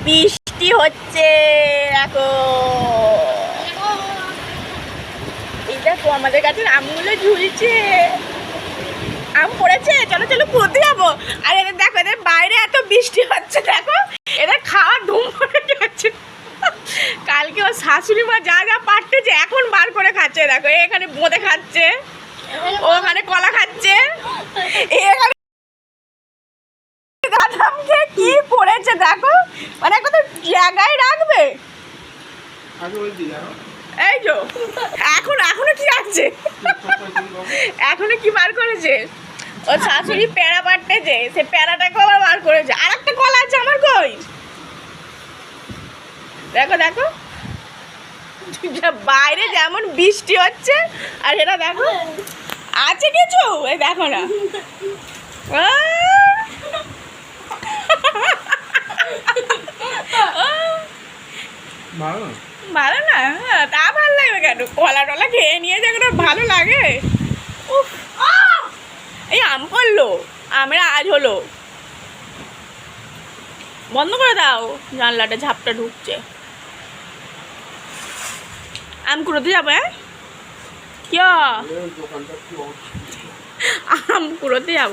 বৃষ্টি হচ্ছে। দেখো এই দেখো আমাদের কাছে আমগুলো ঝুলছে। আম পড়েছে, চলো চলো কুড়তে যাবো। আর এদের দেখো, এদের বাইরে এত বৃষ্টি হচ্ছে, দেখো এদের খাওয়া ধুম করে যাচ্ছে। কালকে ওর শাশুড়ি মা যা যা পাঠতেছে এখন বার করে খাচ্ছে। দেখো এখানে বোঁদে খাচ্ছে, ওখানে কলা খাচ্ছে, এখানে দাদামকে কি করেছে দেখো, মানে কত জায়গায় রাখবে। এই যো এখনো কি আছে, এখনো কি বার করেছে ওর শাশুড়ি, প্যাড়া পাঠতেছে, সে প্যাড়াটাকে আবার বার করেছে। আর একটা কলা আছে আমার, কই দেখো দেখো। বাইরে যেমন বৃষ্টি হচ্ছে আর এটা দেখো আছে কিছু, এই দেখো না। ভালো না, তা ভালো লাগবে কেন, কলা টলা খেয়ে নিয়ে যখন ভালো লাগে। এই আম পড়লো, আমরা আজ হলো। বন্ধ করে দাও জানলাটা, ঝাপটা ঢুকছে। আম কুড়োতে যাবো? হ্যাঁ কি আম কুড়োতে যাবো।